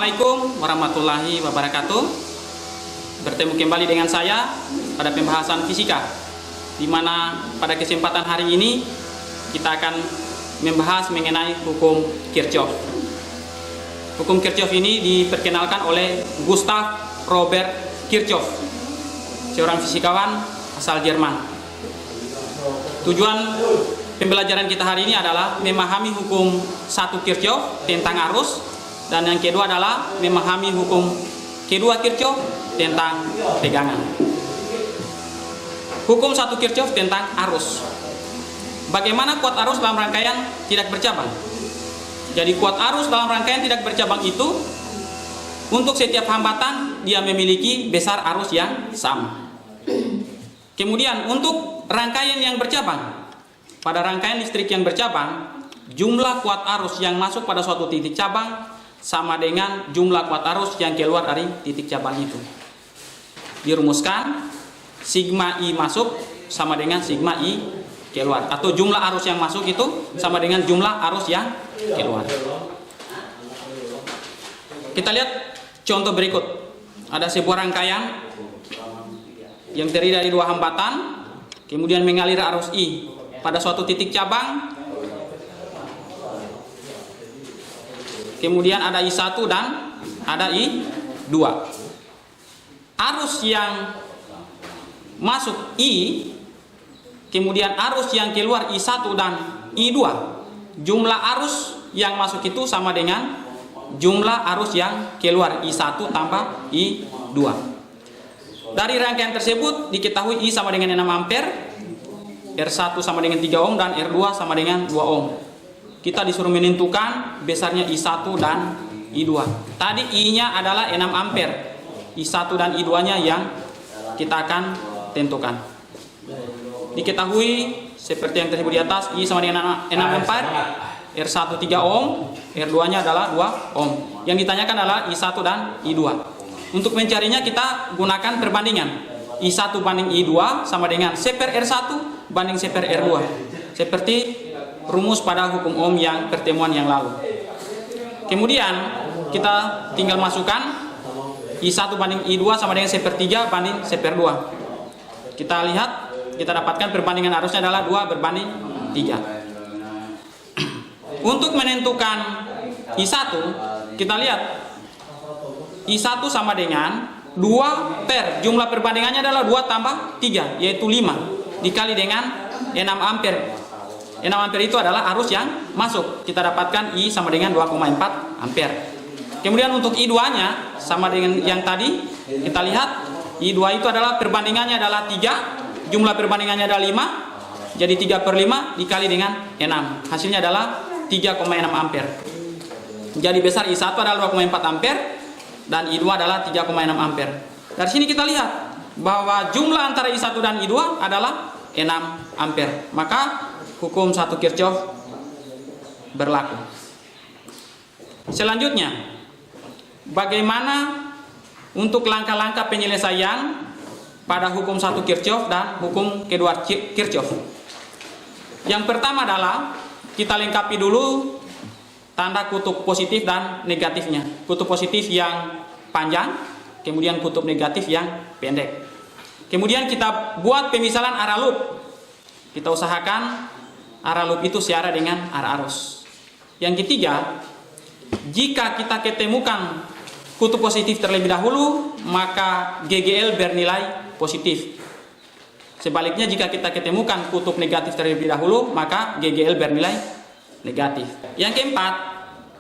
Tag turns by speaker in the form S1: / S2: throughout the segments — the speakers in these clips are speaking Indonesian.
S1: Assalamualaikum warahmatullahi wabarakatuh. Bertemu kembali dengan saya pada pembahasan fisika, di mana pada kesempatan hari ini kita akan membahas mengenai hukum Kirchhoff. Hukum Kirchhoff ini diperkenalkan oleh Gustav Robert Kirchhoff, seorang fisikawan asal Jerman. Tujuan pembelajaran kita hari ini adalah memahami hukum satu Kirchhoff tentang arus, dan yang kedua adalah memahami hukum kedua Kirchhoff tentang tegangan. Hukum satu Kirchhoff tentang arus. Bagaimana kuat arus dalam rangkaian tidak bercabang? Jadi kuat arus dalam rangkaian tidak bercabang itu, untuk setiap hambatan dia memiliki besar arus yang sama. Kemudian untuk rangkaian yang bercabang, pada rangkaian listrik yang bercabang, jumlah kuat arus yang masuk pada suatu titik cabang sama dengan jumlah kuat arus yang keluar dari titik cabang itu. Dirumuskan, sigma I masuk sama dengan sigma I keluar, atau jumlah arus yang masuk itu sama dengan jumlah arus yang keluar. Kita lihat contoh berikut. Ada sebuah rangkaian yang terdiri dari dua hambatan, kemudian mengalir arus I pada suatu titik cabang. Kemudian ada I1 dan ada I2. Arus yang masuk I, kemudian arus yang keluar I1 dan I2. Jumlah arus yang masuk itu sama dengan jumlah arus yang keluar I1 tambah I2. Dari rangkaian tersebut diketahui I sama dengan 6 ampere, R1 sama dengan 3 ohm, dan R2 sama dengan 2 ohm. Kita disuruh menentukan besarnya I1 dan I2. Tadi I-nya adalah 6 ampere. I1 dan I2-nya yang kita akan tentukan. Diketahui seperti yang tersebut di atas, I sama dengan 6 ampere, R1 3 ohm, R2-nya adalah 2 ohm. Yang ditanyakan adalah I1 dan I2. Untuk mencarinya kita gunakan perbandingan. I1 banding I2 sama dengan 1 per R1 banding 1 per R2. Seperti rumus pada hukum Ohm yang pertemuan yang lalu. Kemudian kita tinggal masukkan I1 banding I2 sama dengan 1/3 banding 1/2. Kita lihat, kita dapatkan perbandingan arusnya adalah 2 berbanding 3. Untuk menentukan I1, kita lihat I1 sama dengan 2 per jumlah perbandingannya adalah 2 tambah 3, yaitu 5 dikali dengan 6 ampere. 6 ampere itu adalah arus yang masuk. Kita dapatkan I sama dengan 2,4 ampere. Kemudian untuk I2-nya sama dengan yang tadi. Kita lihat I2 itu adalah perbandingannya adalah 3, jumlah perbandingannya adalah 5. Jadi 3 per 5 dikali dengan 6. Hasilnya adalah 3,6 ampere. Jadi besar I1 adalah 2,4 ampere dan I2 adalah 3,6 ampere. Dari sini kita lihat bahwa jumlah antara I1 dan I2 adalah 6 ampere. Maka hukum satu Kirchhoff berlaku. Selanjutnya, bagaimana untuk langkah-langkah penyelesaian pada hukum satu Kirchhoff dan hukum kedua Kirchhoff? Yang pertama adalah kita lengkapi dulu tanda kutub positif dan negatifnya. Kutub positif yang panjang, kemudian kutub negatif yang pendek. Kemudian kita buat pemisalan arah loop. Kita usahakan arah loop itu searah dengan arah arus. Yang ketiga, jika kita ketemukan kutub positif terlebih dahulu, maka GGL bernilai positif. Sebaliknya, jika kita ketemukan kutub negatif terlebih dahulu, maka GGL bernilai negatif. Yang keempat,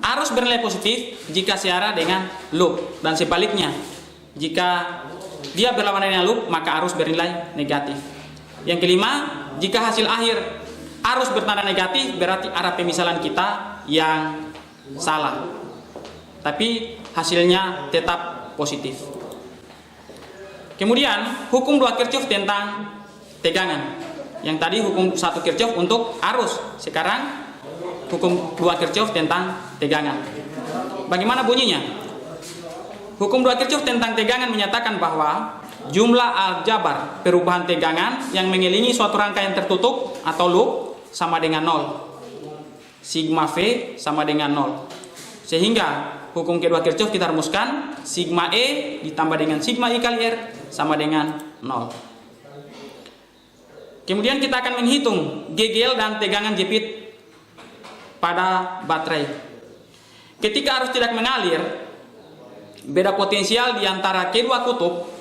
S1: arus bernilai positif jika searah dengan loop, dan sebaliknya, jika dia berlawanan dengan loop, maka arus bernilai negatif. Yang kelima, jika hasil akhir arus bertanda negatif, berarti arah pemisalan kita yang salah, tapi hasilnya tetap positif. Kemudian hukum 2 Kirchhoff tentang tegangan. Yang tadi hukum 1 Kirchhoff untuk arus, sekarang hukum 2 Kirchhoff tentang tegangan. Bagaimana bunyinya? Hukum 2 Kirchhoff tentang tegangan menyatakan bahwa jumlah aljabar perubahan tegangan yang mengelilingi suatu rangkaian tertutup atau loop sama dengan 0. Sigma V sama dengan 0. Sehingga hukum kedua Kirchhoff kita rumuskan, sigma E ditambah dengan sigma I kali R sama dengan 0. Kemudian kita akan menghitung gegel dan tegangan jepit pada baterai. Ketika arus tidak mengalir, beda potensial di antara kedua kutub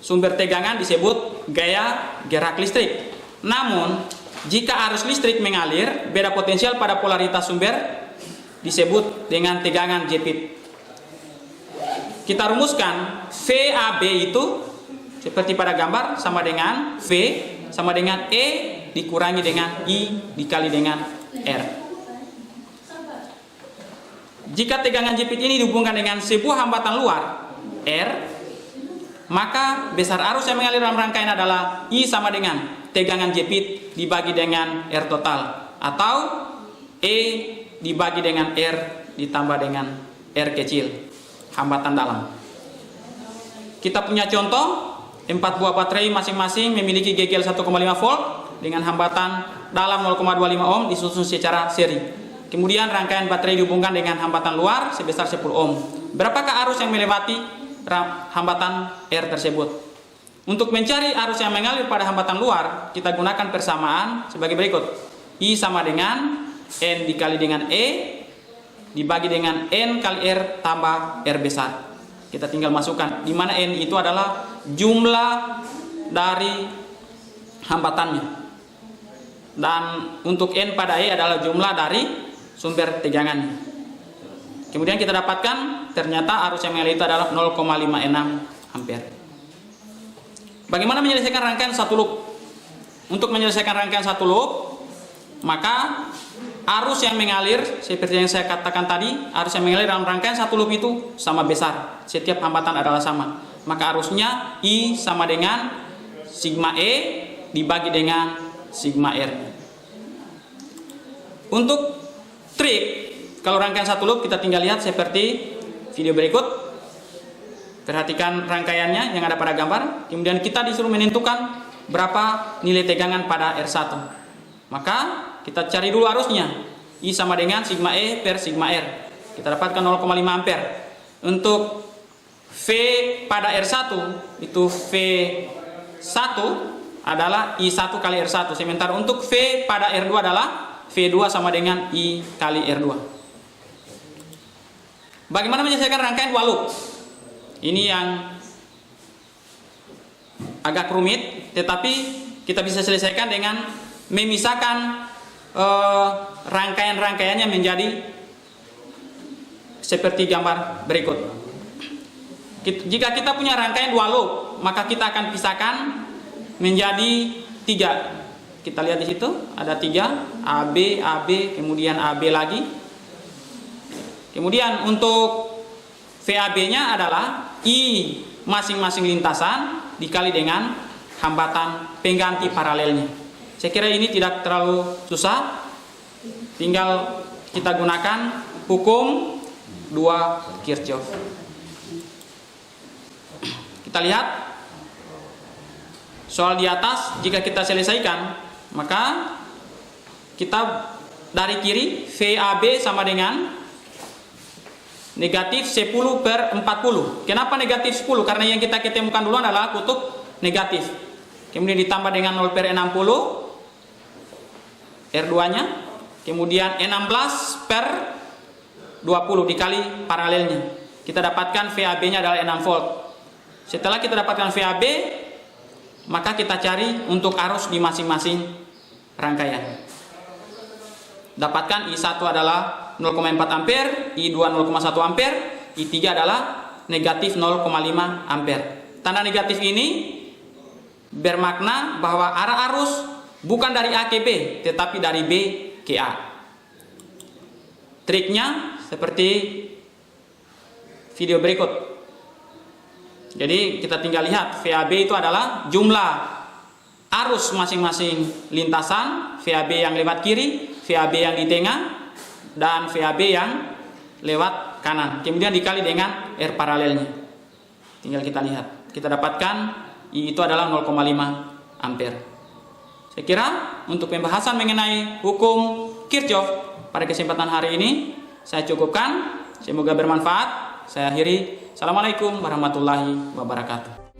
S1: sumber tegangan disebut gaya gerak listrik. Namun, jika arus listrik mengalir, beda potensial pada polaritas sumber disebut dengan tegangan jepit. Kita rumuskan VAB itu seperti pada gambar sama dengan V sama dengan E dikurangi dengan I dikali dengan R. Jika tegangan jepit ini dihubungkan dengan sebuah hambatan luar R, maka besar arus yang mengalir dalam rangkaian adalah I sama dengan tegangan jepit dibagi dengan R total, atau E dibagi dengan R ditambah dengan R kecil, hambatan dalam. Kita punya contoh, 4 buah baterai masing-masing memiliki gegel 1,5 volt dengan hambatan dalam 0,25 ohm disusun secara seri. Kemudian rangkaian baterai dihubungkan dengan hambatan luar sebesar 10 ohm. Berapakah arus yang melewati hambatan R tersebut? Untuk mencari arus yang mengalir pada hambatan luar, kita gunakan persamaan sebagai berikut. I sama dengan N dikali dengan E dibagi dengan N kali R tambah R besar. Kita tinggal masukkan, di mana N itu adalah jumlah dari hambatannya. Dan untuk N pada E adalah jumlah dari sumber tegangannya. Kemudian kita dapatkan ternyata arus yang mengalir itu adalah 0,56 ampere. Bagaimana menyelesaikan rangkaian satu loop? Untuk menyelesaikan rangkaian satu loop, maka arus yang mengalir seperti yang saya katakan tadi, arus yang mengalir dalam rangkaian satu loop itu sama besar. Setiap hambatan adalah sama. Maka arusnya I sama dengan sigma E dibagi dengan sigma R. Untuk trik, kalau rangkaian satu loop kita tinggal lihat seperti video berikut. Perhatikan rangkaiannya yang ada pada gambar. Kemudian kita disuruh menentukan berapa nilai tegangan pada R1. Maka kita cari dulu arusnya. I sama dengan sigma E per sigma R. Kita dapatkan 0,5 ampere. Untuk V pada R1 itu V1 adalah I1 kali R1. Sementara untuk V pada R2 adalah V2 sama dengan I kali R2. Bagaimana menyelesaikan rangkaian dua loop? Ini yang agak rumit, tetapi kita bisa selesaikan dengan memisahkan rangkaian-rangkaiannya menjadi seperti gambar berikut. Jika kita punya rangkaian dua loop, maka kita akan pisahkan menjadi 3. Kita lihat di situ ada 3, AB, AB, kemudian AB lagi. Kemudian untuk VAB-nya adalah I masing-masing lintasan dikali dengan hambatan pengganti paralelnya. Saya kira ini tidak terlalu susah. Tinggal kita gunakan hukum 2 Kirchhoff. Kita lihat soal di atas, jika kita selesaikan, maka kita dari kiri VAB sama dengan negatif 10 per 40. Kenapa negatif 10? Karena yang kita ketemukan dulu adalah kutub negatif. Kemudian ditambah dengan 0 per 60 R2 nya. Kemudian 16 per 20 dikali paralelnya. Kita dapatkan VAB nya adalah 6 volt. Setelah kita dapatkan VAB, maka kita cari untuk arus di masing-masing rangkaian. Dapatkan I1 adalah 0,4 ampere, I2 0,1 ampere, I3 adalah negatif 0,5 ampere. Tanda negatif ini bermakna bahwa arah arus bukan dari A ke B, tetapi dari B ke A. Triknya seperti video berikut. Jadi kita tinggal lihat, VAB itu adalah jumlah arus masing-masing lintasan, VAB yang lewat kiri, VAB yang di tengah, dan VAB yang lewat kanan. Kemudian dikali dengan R paralelnya. Tinggal kita lihat. Kita dapatkan I itu adalah 0,5 ampere. Saya kira untuk pembahasan mengenai hukum Kirchhoff pada kesempatan hari ini saya cukupkan. Semoga bermanfaat. Saya akhiri. Assalamualaikum warahmatullahi wabarakatuh.